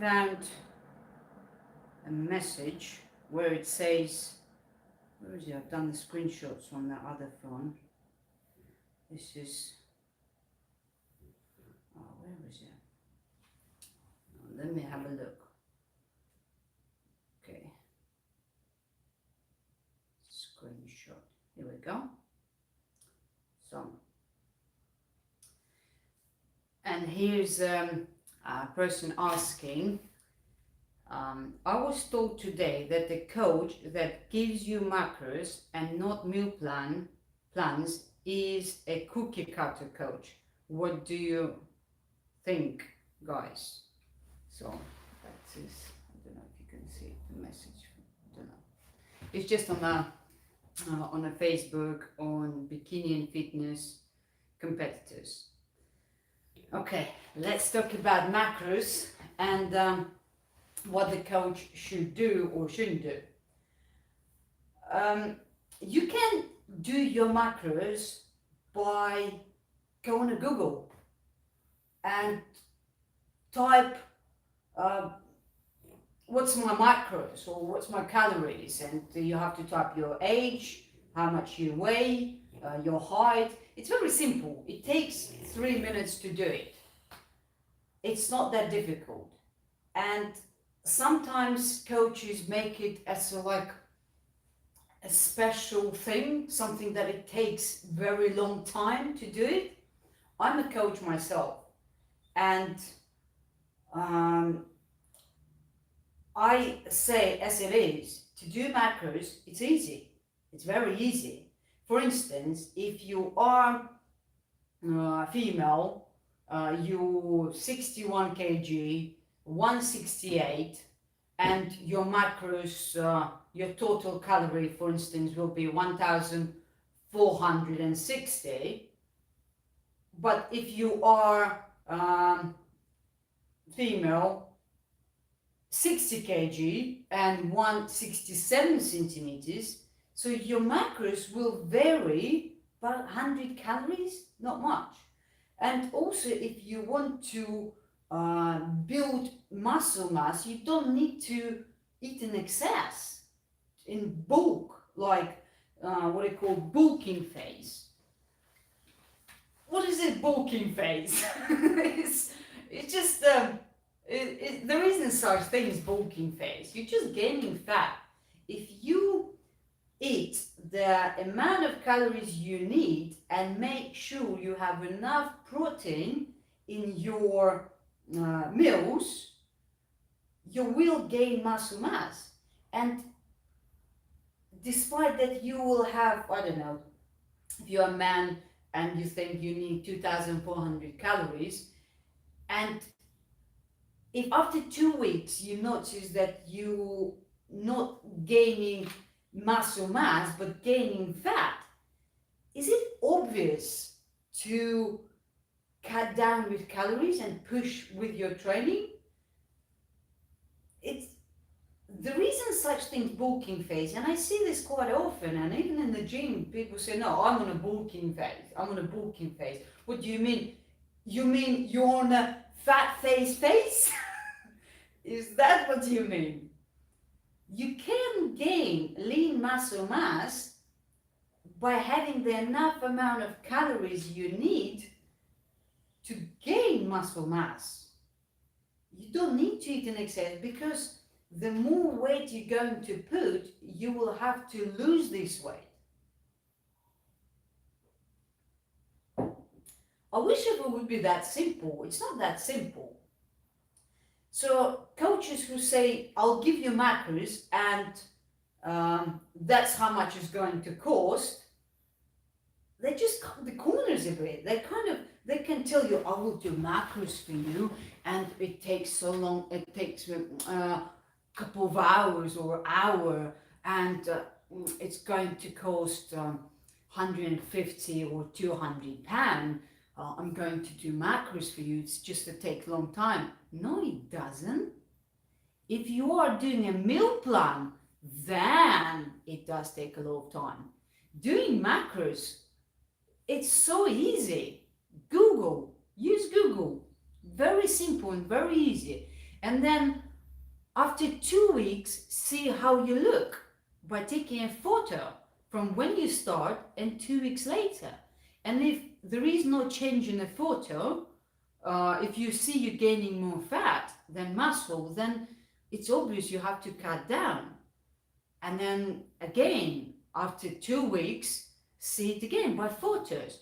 found a message where it says, where is it? I've done the screenshots on the other phone. This is, oh, where is it? Oh, let me have a look. Okay. Screenshot. Here we go. So, and here's a person asking, I was told today that the coach that gives you macros and not meal plans is a cookie cutter coach. What do you think, guys? So that is, I don't know if you can see the message. I don't know. It's just on a Facebook on bikini and fitness competitors. Okay, let's talk about macros and what the coach should do or shouldn't do. You can do your macros by going to Google and type what's my macros or what's my calories, and you have to type your age, how much you weigh, your height. It's very simple. It takes 3 minutes to do it. It's not that difficult. And sometimes coaches make it as a special thing, something that it takes very long time to do it. I'm a coach myself, and I say as it is, to do macros, it's easy. It's very easy. For instance, if you are female, you're 61 kg, 168, and your macros, your total calorie, for instance, will be 1,460. But if you are female, 60 kg and 167 centimeters, so your macros will vary about 100 calories, not much. And also, if you want to build muscle mass, you don't need to eat in excess, in bulk, like what I call bulking phase. What is it, bulking phase? it's just there isn't such thing as bulking phase. You're just gaining fat. If you eat the amount of calories you need and make sure you have enough protein in your meals, you will gain muscle mass. And despite that, you will have, I don't know, if you're a man and you think you need 2,400 calories, and if after 2 weeks you notice that you're not gaining muscle mass but gaining fat, is it obvious to cut down with calories and push with your training? It's the reason such things bulking phase, and I see this quite often, and even in the gym people say, no, I'm on a bulking phase, I'm on a bulking phase. What do you mean? You mean you're on a fat phase? Is that what you mean? You can gain lean muscle mass by having the enough amount of calories you need to gain muscle mass. You don't need to eat in excess, because the more weight you're going to put, you will have to lose this weight. I wish it would be that simple. It's not that simple. So coaches who say, I'll give you macros and that's how much it's going to cost, they just cut the corners a bit. They can tell you, I will do macros for you, and it takes so long, it takes a couple of hours or hour, and it's going to cost 150 or 200 pounds. I'm going to do macros for you, it's just to take a long time. No, it doesn't. If you are doing a meal plan, then it does take a lot of time. Doing macros, it's so easy. Use Google. Very simple and very easy. And then after 2 weeks, see how you look by taking a photo from when you start and 2 weeks later. And if there is no change in the photo, if you see you're gaining more fat than muscle, then it's obvious you have to cut down. And then again, after 2 weeks, see it again by photos.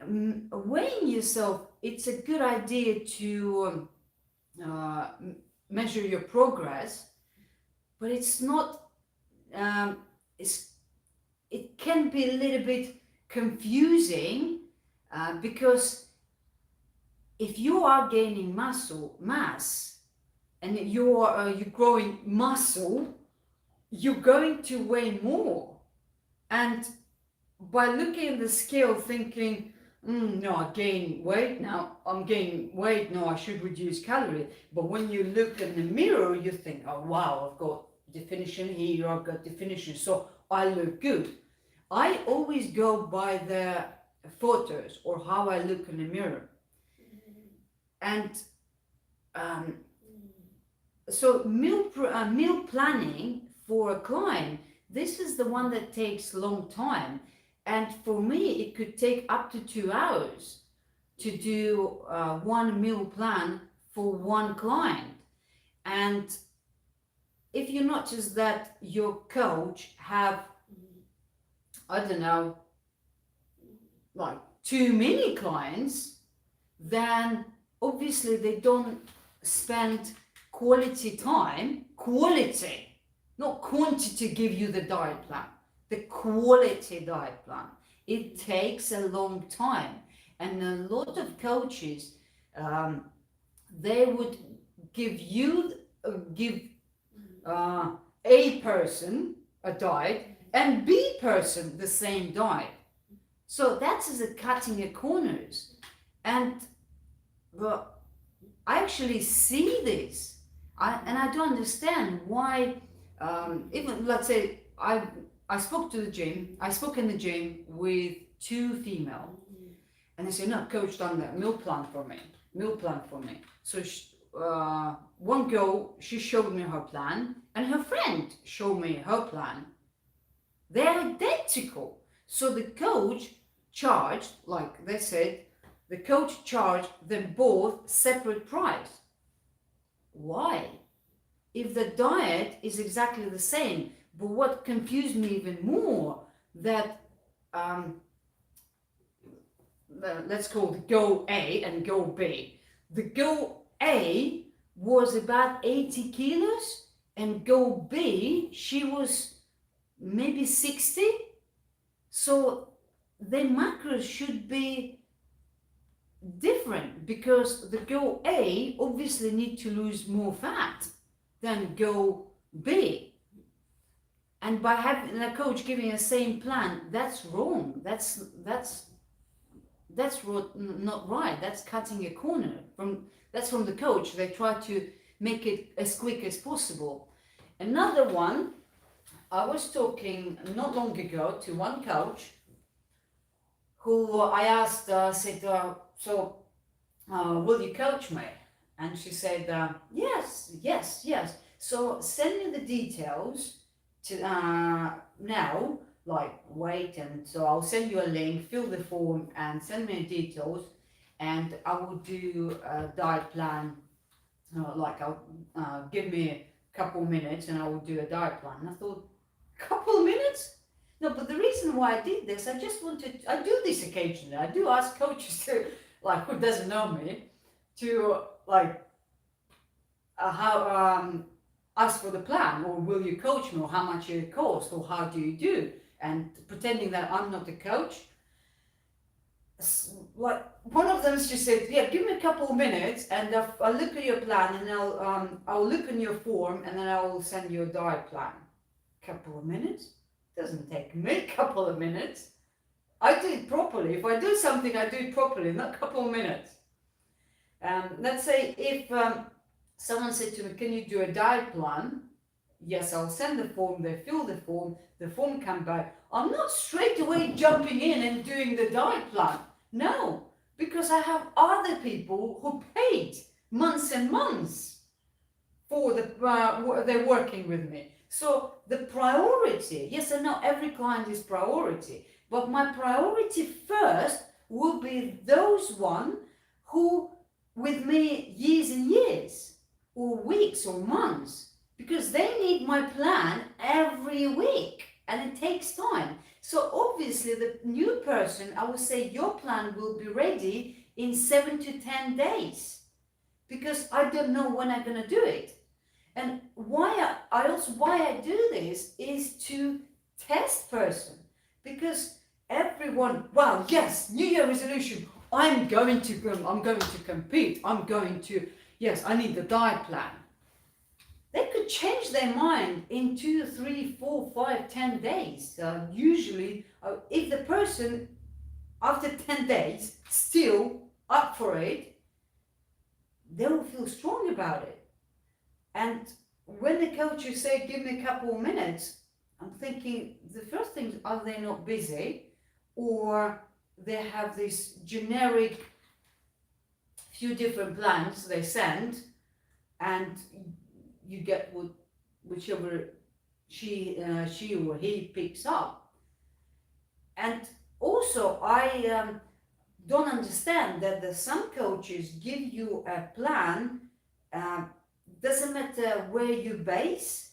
Weighing yourself, it's a good idea to measure your progress, but it's not, it can be a little bit confusing because if you are gaining muscle mass and you're growing muscle, you're going to weigh more. And by looking at the scale thinking, no, I gain weight now, I'm gaining weight, no, I should reduce calories. But when you look in the mirror, you think, oh wow, I've got definition here, I've got definition, so I look good. I always go by the photos or how I look in the mirror. And so meal planning for a client, this is the one that takes a long time. And for me, it could take up to 2 hours to do one meal plan for one client. And if you notice that your coach have, I don't know, like too many clients, then obviously they don't spend quality time, quality, not quantity, give you the diet plan. The quality diet plan. It takes a long time, and a lot of coaches, they would give A person a diet and B person the same diet. So that's a cutting of corners, and I actually see this, and I don't understand why. Even let's say I spoke in the gym with 2 female, and they said, no, coach done that meal plan for me. So one girl, she showed me her plan, and her friend showed me her plan. They're identical. So the coach charged, like they said, the coach charged them both separate price. Why? If the diet is exactly the same. But what confused me even more, that let's call it Go A and Go B. The Go A was about 80 kilos, and Go B, she was maybe 60. So the macros should be different, because the Go A obviously need to lose more fat than Go B. And by having a coach giving the same plan, that's wrong. That's not right. That's cutting a corner. That's from the coach. They try to make it as quick as possible. Another one, I was talking not long ago to one coach who I asked, said, will you coach me? And she said, yes. So send me the details to now, like wait, and so I'll send you a link, fill the form and send me the details, and I will do a diet plan, like I'll give me a couple minutes and I will do a diet plan. And I thought, couple minutes? No, but the reason why I did this, I do this occasionally. I do ask coaches to, like, who doesn't know me, to like ask for the plan, or will you coach me, or how much it costs, or how do you do, and pretending that I'm not the coach. Like one of them just said, yeah, give me a couple of minutes and I'll look at your plan, and I'll look in your form, and then I will send you a diet plan. Couple of minutes? Doesn't take me a couple of minutes. I do it properly. If I do something, I do it properly, not a couple of minutes. Let's say if someone said to me, can you do a diet plan? Yes, I'll send the form, they fill the form come back. I'm not straight away jumping in and doing the diet plan. No, because I have other people who paid months and months for they're working with me. So the priority, yes, I know every client is priority, but my priority first will be those one who with me years and years, or weeks or months, because they need my plan every week and it takes time. So obviously the new person, I would say your plan will be ready in 7 to 10 days, because I don't know when I'm going to do it. And why I do this is to test person, because everyone, well, yes, New Year resolution, I'm going to compete, yes, I need the diet plan. They could change their mind in 2, 3, 4, 5, 10 days. Usually, if the person after 10 days still up for it, they will feel strong about it. And when the coaches say, give me a couple of minutes, I'm thinking the first thing, are they not busy? Or they have this generic few different plans they send, and you get whichever she or he picks up. And also, I don't understand that some coaches give you a plan, doesn't matter where you base,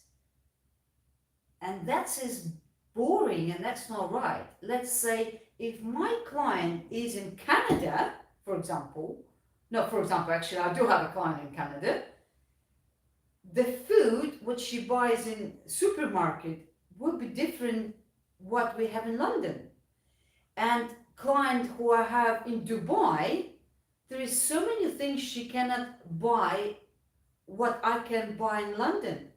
and that's is boring, and that's not right. Let's say if my client is in Canada, for example, actually I do have a client in Canada, the food which she buys in supermarket will be different what we have in London. And client who I have in Dubai, there is so many things she cannot buy what I can buy in London.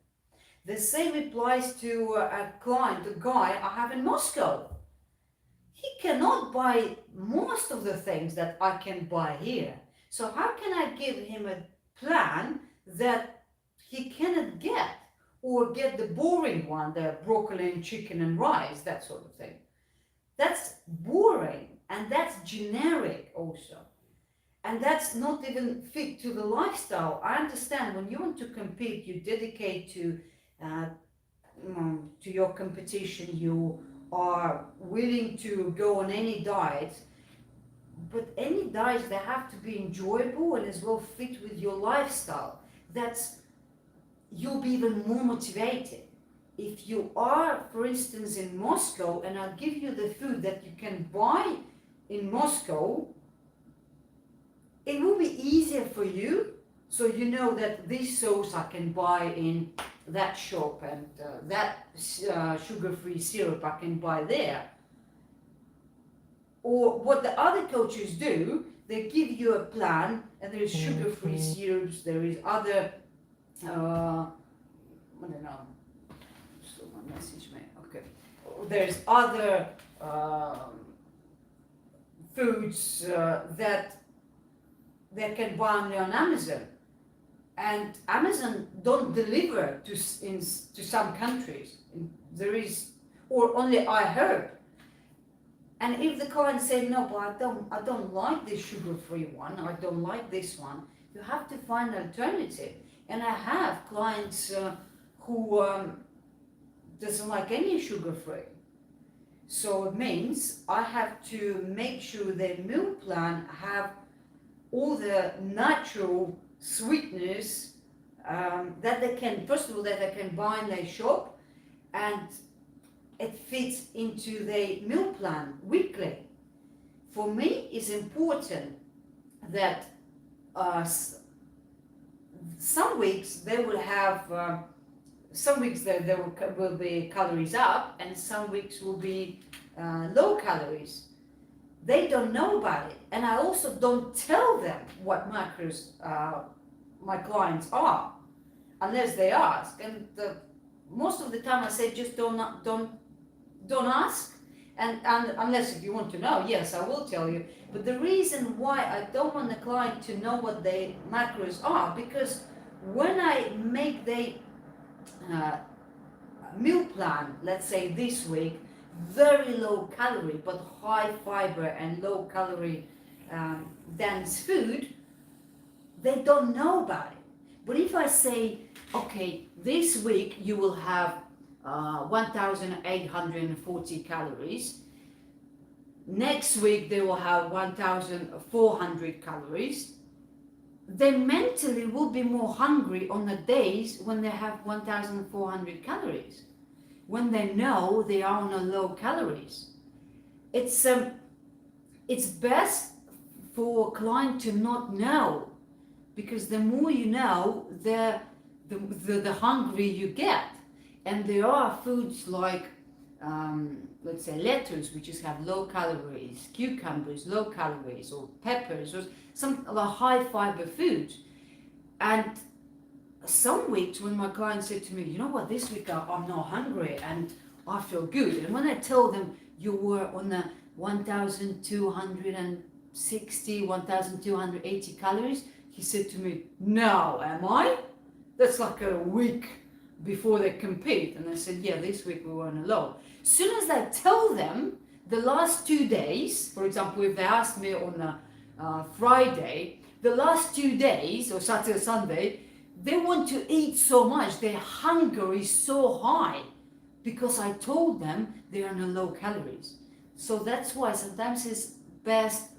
The same applies to a client, a guy I have in Moscow. He cannot buy most of the things that I can buy here. So how can I give him a plan that he cannot get, or get the boring one, the broccoli and chicken and rice, that sort of thing? That's boring, and that's generic also. And that's not even fit to the lifestyle. I understand when you want to compete, you dedicate to your competition, you are willing to go on any diet, but any diets, they have to be enjoyable and as well fit with your lifestyle. You'll be even more motivated. If you are, for instance, in Moscow, and I'll give you the food that you can buy in Moscow, it will be easier for you. So you know that this sauce I can buy in that shop, and that sugar-free syrup I can buy there. Or what the other coaches do, they give you a plan, and there is sugar-free syrups, there is other, I don't know, someone message me, okay. There's other foods that they can buy only on Amazon. And Amazon don't deliver to some countries. There is, or only I heard. And if the client say, no, but I don't like this sugar-free one, I don't like this one, you have to find an alternative. And I have clients who doesn't like any sugar-free. So it means I have to make sure their meal plan have all the natural sweetness that they can, first of all, that they can buy in their shop, and it fits into their meal plan weekly. For me, it's important that some weeks they will have, some weeks there will be calories up, and some weeks will be low calories. They don't know about it, and I also don't tell them what macros my clients are, unless they ask. And most of the time I say, just don't ask, and unless if you want to know, yes, I will tell you. But the reason why I don't want the client to know what their macros are, because when I make the meal plan, let's say this week, very low calorie but high fiber and low calorie dense food, they don't know about it. But if I say, okay, this week you will have 1,840 calories, next week they will have 1,400 calories, they mentally will be more hungry on the days when they have 1,400 calories, when they know they are on a low calories. It's best for a client to not know, because the more you know, the hungry you get. And there are foods like let's say lettuce, which is have low calories, cucumbers, low calories, or peppers, or some high fiber foods. And some weeks when my client said to me, you know what, this week I'm not hungry and I feel good. And when I tell them you were on the 1,260, 1,280 calories, he said to me, no, am I? That's like a week before they compete. And I said, yeah, this week we were on a low. As soon as I tell them the last 2 days, for example, if they asked me on a Friday, the last 2 days, or Saturday, Sunday, they want to eat so much, their hunger is so high, because I told them they're on a low calories. So that's why sometimes it's best,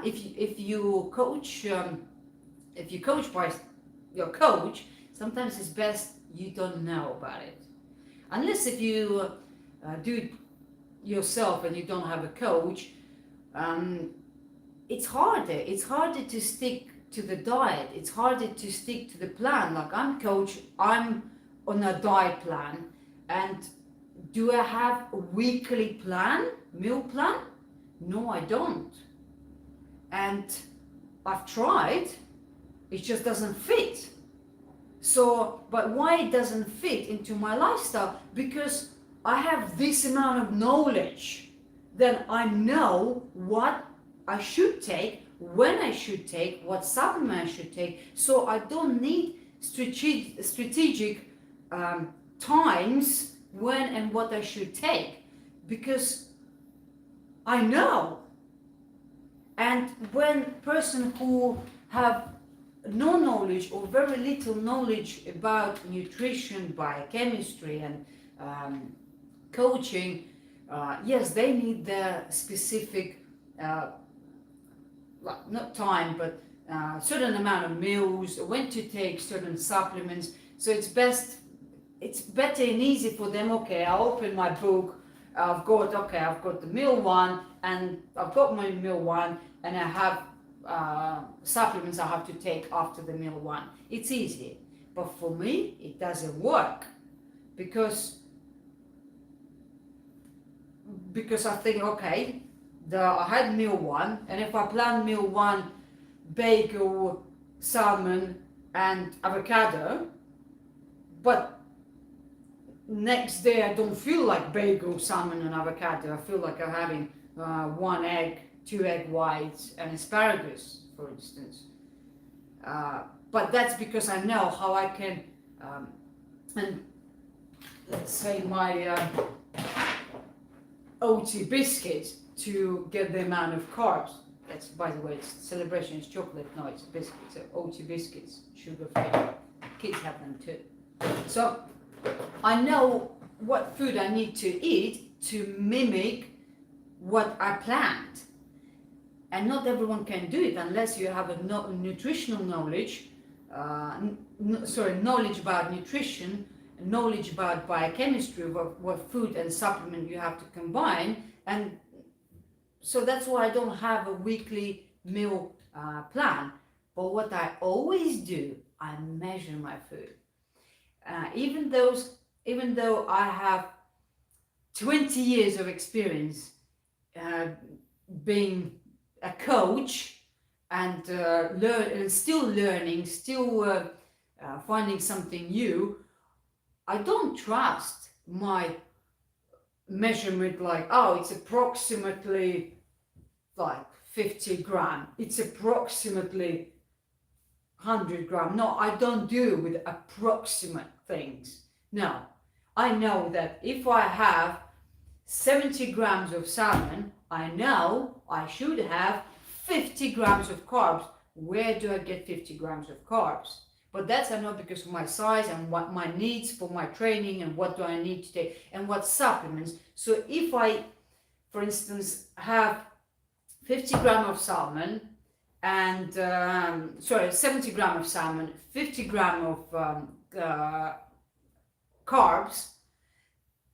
if you coach by your coach, sometimes it's best you don't know about it. Unless if you do it yourself and you don't have a coach, it's harder to stick to the diet. It's harder to stick to the plan. Like I'm coach, I'm on a diet plan, and do I have a weekly plan, meal plan? No, I don't. And I've tried, it just doesn't fit. So, but why it doesn't fit into my lifestyle? Because I have this amount of knowledge, then I know what I should take, when I should take, what supplement I should take. So I don't need strategic times when and what I should take, because I know. And when person who have no knowledge or very little knowledge about nutrition, biochemistry, and coaching, yes, they need the specific, not time, but certain amount of meals, when to take certain supplements. So it's better and easy for them. Okay, I open my book, I've got the meal one, and I've got my meal one, and I have supplements I have to take after the meal one. It's easy. But for me, it doesn't work, because I think, okay, I had meal one, and if I plan meal one, bagel, salmon, and avocado, but next day I don't feel like bagel, salmon, and avocado. I feel like I'm having 1 egg, 2 egg whites, and asparagus, for instance. But that's because I know how I can, and let's say my oaty biscuits to get the amount of carbs. That's, by the way, it's celebration, it's chocolate, no, it's biscuits, so oaty biscuits, sugar-free. Kids have them too. So I know what food I need to eat to mimic what I planned. And not everyone can do it unless you have a nutritional knowledge, knowledge about nutrition, knowledge about biochemistry, what food and supplement you have to combine. And so that's why I don't have a weekly meal plan. But what I always do, I measure my food. Even though I have 20 years of experience being a coach, and still learning, still finding something new, I don't trust my measurement like, oh, it's approximately like 50 gram, it's approximately 100 gram. No, I don't do with approximate things. No, I know that if I have 70 grams of salmon, I know I should have 50 grams of carbs. Where do I get 50 grams of carbs? But that's I know because of my size and what my needs for my training and what do I need to take and what supplements. So if I, for instance, have 50 gram of salmon and 70 gram of salmon, 50 gram of carbs,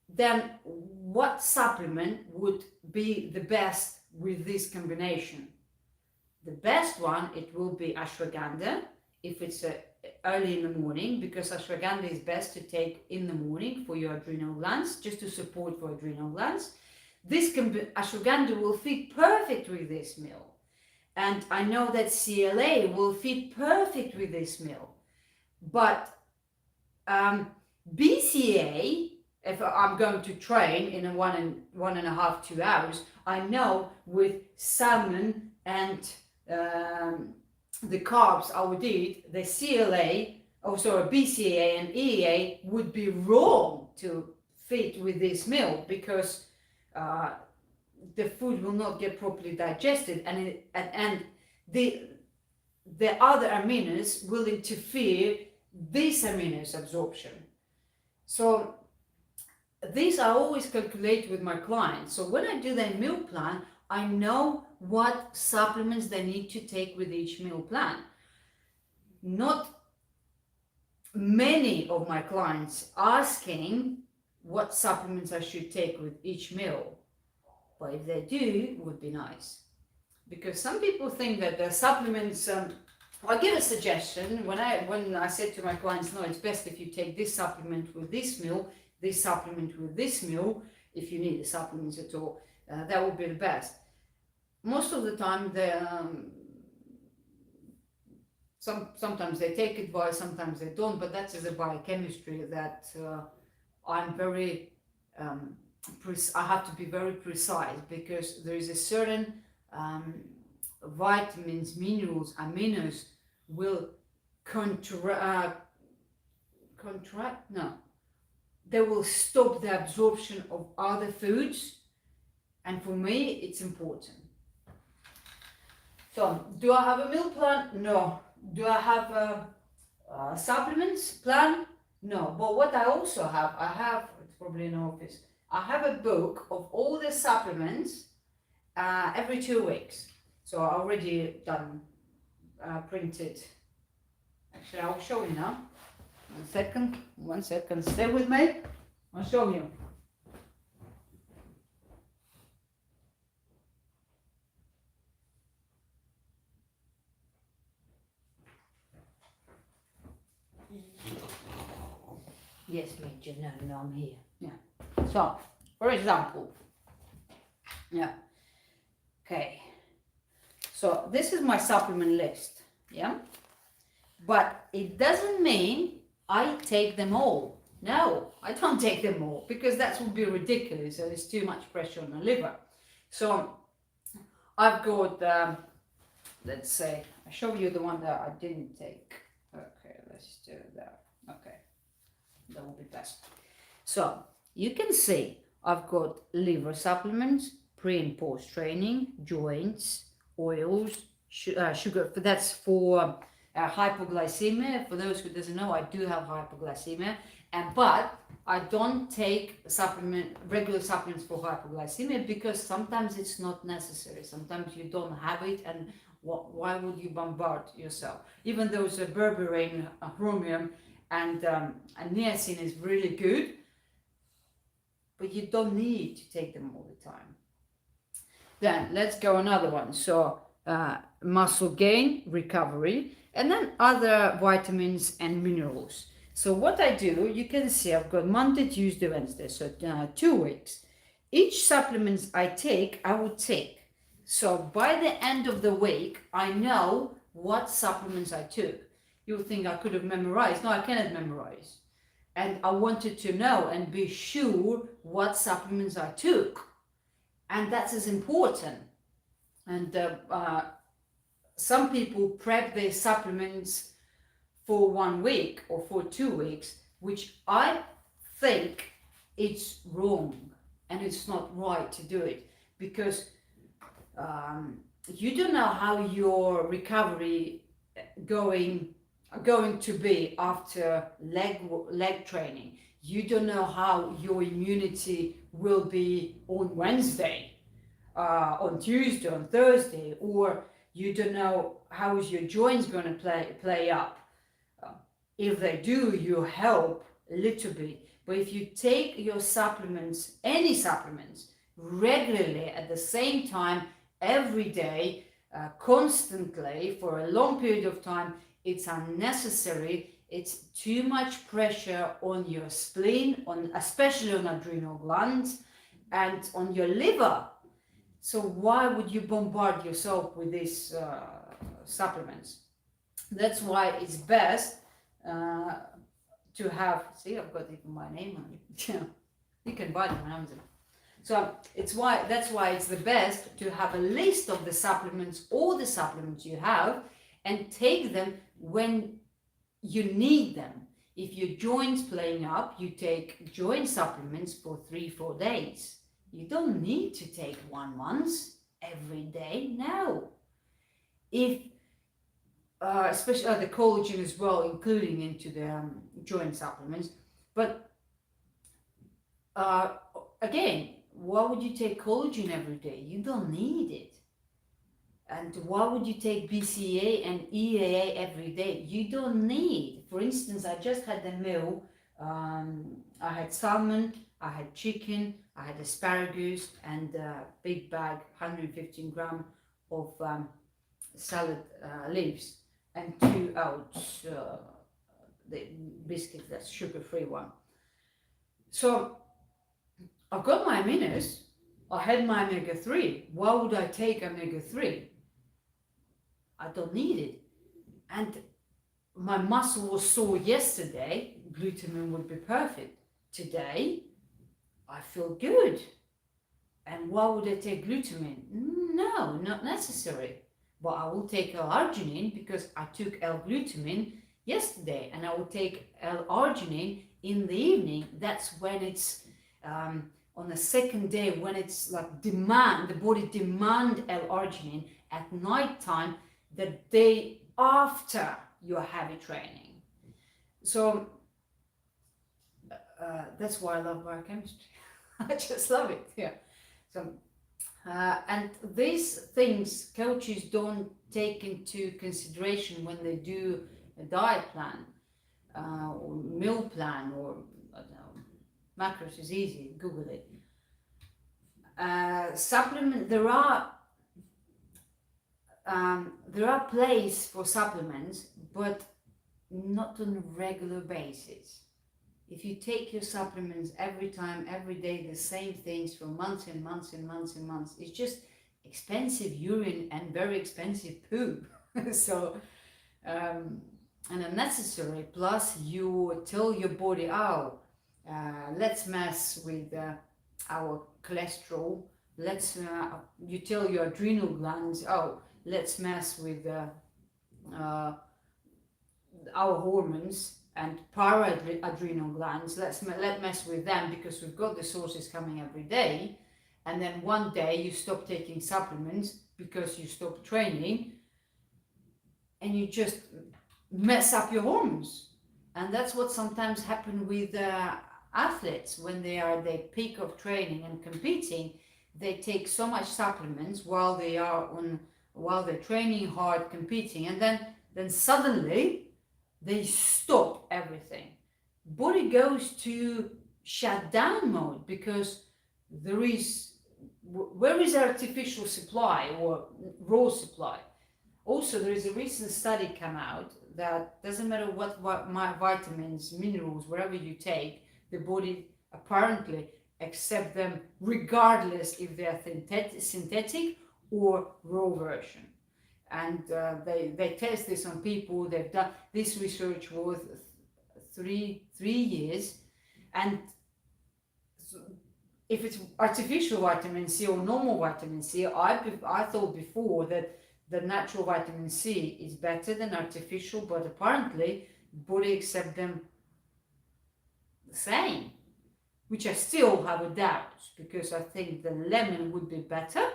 then what supplement would be the best with this combination? The best one, it will be ashwagandha if it's early in the morning, because ashwagandha is best to take in the morning for your adrenal glands, just to support for adrenal glands. Ashwagandha will fit perfect with this meal. And I know that CLA will fit perfect with this meal. But BCA, if I'm going to train in a 1.5, 2 hours, I know with salmon and the carbs I would eat, the CLA, BCA and EA would be wrong to fit with this meal, because the food will not get properly digested, and the other aminos will interfere this aminos absorption. So these I always calculate with my clients. So when I do their meal plan, I know what supplements they need to take with each meal plan. Not many of my clients asking what supplements I should take with each meal. But if they do, it would be nice. Because some people think that the supplements, I'll give a suggestion. When I said to my clients, no, it's best if you take this supplement with this meal, this supplement with this meal, if you need the supplements at all, that would be the best. Most of the time, sometimes they take advice, sometimes they don't, but that is a biochemistry that I'm very, I have to be very precise, because there is a certain vitamins, minerals, aminos will they will stop the absorption of other foods, and for me it's important. So, do I have a meal plan? No. Do I have a supplements plan? No. But what I also have, it's probably in the office, I have a book of all the supplements every 2 weeks. So I already done, printed. Actually, I'll show you now. 1 second, stay with me. I'll show you. Yes, Major, no, I'm here. Yeah. So, for example, yeah. Okay. So this is my supplement list, yeah? But it doesn't mean I take them all. No, I don't take them all, because that would be ridiculous. There's too much pressure on the liver. So I've got, let's say, I'll show you the one that I didn't take. Okay, let's do that. Okay, that will be best. So you can see I've got liver supplements, pre and post training, joints, oils, sugar. That's for hypoglycemia. For those who doesn't know, I do have hypoglycemia, but I don't take regular supplements for hypoglycemia, because sometimes it's not necessary. Sometimes you don't have it, and why would you bombard yourself? Even though berberine, chromium, and niacin is really good, but you don't need to take them all the time. Then let's go another one. So muscle gain, recovery, and then other vitamins and minerals. So what I do, you can see I've got Monday, Tuesday, Wednesday, so 2 weeks. Each supplement I take, I would take. So by the end of the week, I know what supplements I took. You think I could have memorized. No, I cannot memorize. And I wanted to know and be sure what supplements I took. And that is important. And some people prep their supplements for 1 week or for 2 weeks, which I think it's wrong and it's not right to do it, because you don't know how your recovery going going to be after leg training. You don't know how your immunity will be on Wednesday, on Tuesday, on Thursday, or you don't know how is your joints going to play up. Uh, if they do, you help a little bit. But if you take your supplements, any supplements, regularly at the same time, every day, constantly for a long period of time, it's unnecessary. It's too much pressure on your spleen, on especially on adrenal glands and on your liver. So why would you bombard yourself with these supplements? That's why it's best uh, to have. See, I've got even my name on it. You can buy them on Amazon. So that's why it's the best to have a list of the supplements, all the supplements you have, and take them when you need them. If your joints playing up, you take joint supplements for 3-4 days. You don't need to take one once every day. No. If especially the collagen as well, including into the joint supplements. But again, why would you take collagen every day? You don't need it. And why would you take BCA and EAA every day? You don't need. For instance, I just had a meal. I had salmon, I had chicken, I had asparagus, and a big bag, 115 gram of salad leaves, and 2 ounce the biscuit, that's sugar-free one. So I've got my aminos. I had my omega-3. Why would I take omega-3? I don't need it. And my muscle was sore yesterday. Glutamine would be perfect. Today, I feel good. And why would I take glutamine? No, not necessary. But I will take L-arginine because I took L-glutamine yesterday, and I will take L-arginine in the evening. That's when it's on the second day, when it's like the body demand L-arginine at night time, the day after your heavy training. So that's why I love biochemistry. I just love it. Yeah. So and these things coaches don't take into consideration when they do a diet plan or meal plan, or I don't know, macros is easy, Google it. Supplement, there are places for supplements, but not on a regular basis. If you take your supplements every time, every day, the same things for months and months and months and months, it's just expensive urine and very expensive poop. So, and unnecessary. Plus, you tell your body, oh, let's mess with our cholesterol. You tell your adrenal glands, oh, let's mess with our hormones and para-adrenal glands. Let's mess with them because we've got the sources coming every day. And then one day you stop taking supplements because you stop training, and you just mess up your hormones. And that's what sometimes happens with athletes when they are at their peak of training and competing. They take so much supplements while they're training hard, competing, and then suddenly they stop everything. Body goes to shut down mode because where is artificial supply or raw supply? Also, there is a recent study come out that doesn't matter what vitamins, minerals, whatever you take, the body apparently accept them regardless if they are synthetic or raw version. And they test this on people. They've done this research was three years, and if it's artificial vitamin C or normal vitamin C, I thought before that the natural vitamin C is better than artificial, but apparently body accept them the same, which I still have a doubt, because I think the lemon would be better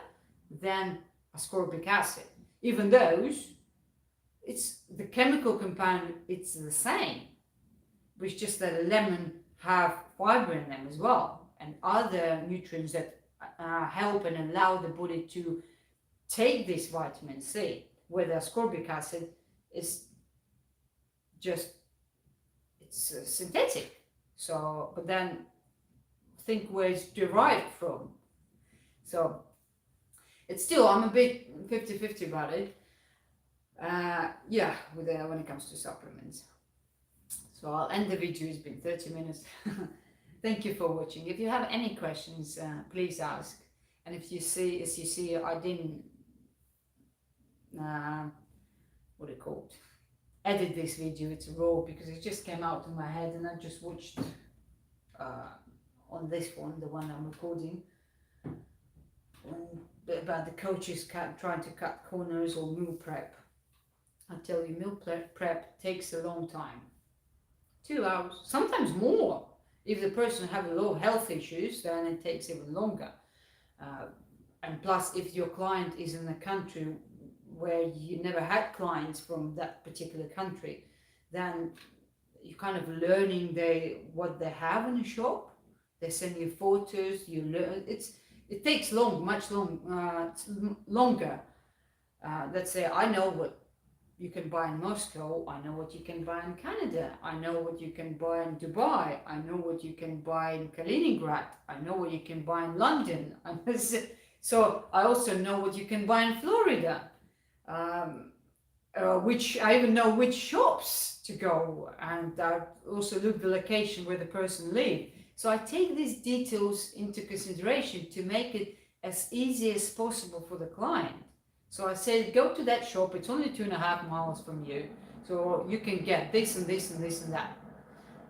than ascorbic acid. Even those it's the chemical compound, it's the same, but it's just that lemon have fiber in them as well, and other nutrients that help and allow the body to take this vitamin C, where the ascorbic acid is just, it's synthetic. So, but then think where it's derived from. So it's still, I'm a bit 50-50 about it. Yeah, when it comes to supplements. So I'll end the video. It's been 30 minutes. Thank you for watching. If you have any questions, please ask. And if you see, as you see, I didn't, what do you call it? Edit this video. It's raw because it just came out of my head, and I just watched on this one, the one I'm recording, about the coaches trying to cut corners or meal prep. I tell you, meal prep takes a long time. 2 hours, sometimes more. If the person have a lot of health issues, then it takes even longer. And plus, if your client is in a country where you never had clients from that particular country, then you're kind of learning what they have in the shop. They send you photos, you learn. It takes much longer. Let's say I know what you can buy in Moscow, I know what you can buy in Canada, I know what you can buy in Dubai, I know what you can buy in Kaliningrad, I know what you can buy in London. So I also know what you can buy in Florida, which I even know which shops to go, and I also look the location where the person lives. So I take these details into consideration to make it as easy as possible for the client. So I said, go to that shop, it's only 2.5 miles from you, so you can get this and this and this and that.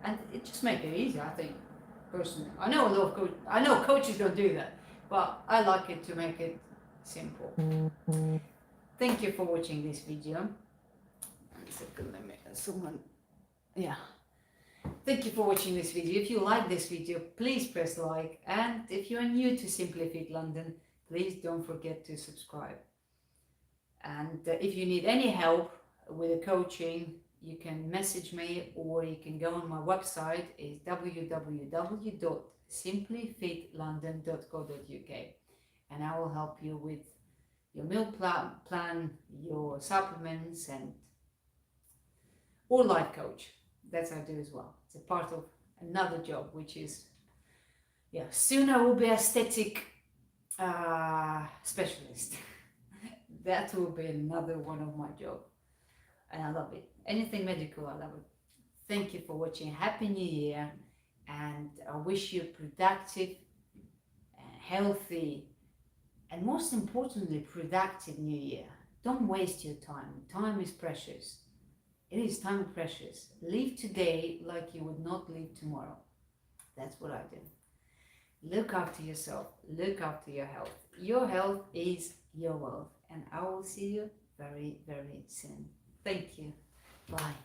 And it just makes it easy, I think, personally. I know a lot of coaches don't do that, but I like it to make it simple. Thank you for watching this video. 1 second, Thank you for watching this video. If you like this video, please press like, and if you are new to SimplyFit London, please don't forget to subscribe. And if you need any help with the coaching, you can message me, or you can go on my website. It's www.simplyfitlondon.co.uk, and I will help you with your meal plan, your supplements, and or life coach. That's what I do as well. It's a part of another job, which is, soon I will be aesthetic specialist. That will be another one of my job, and I love it. Anything medical, I love it. Thank you for watching. Happy New Year, and I wish you a productive, healthy, and most importantly, productive New Year. Don't waste your time. Time is precious. It is time precious. Live today like you would not live tomorrow. That's what I do. Look after yourself. Look after your health. Your health is your wealth. And I will see you very, very soon. Thank you. Bye.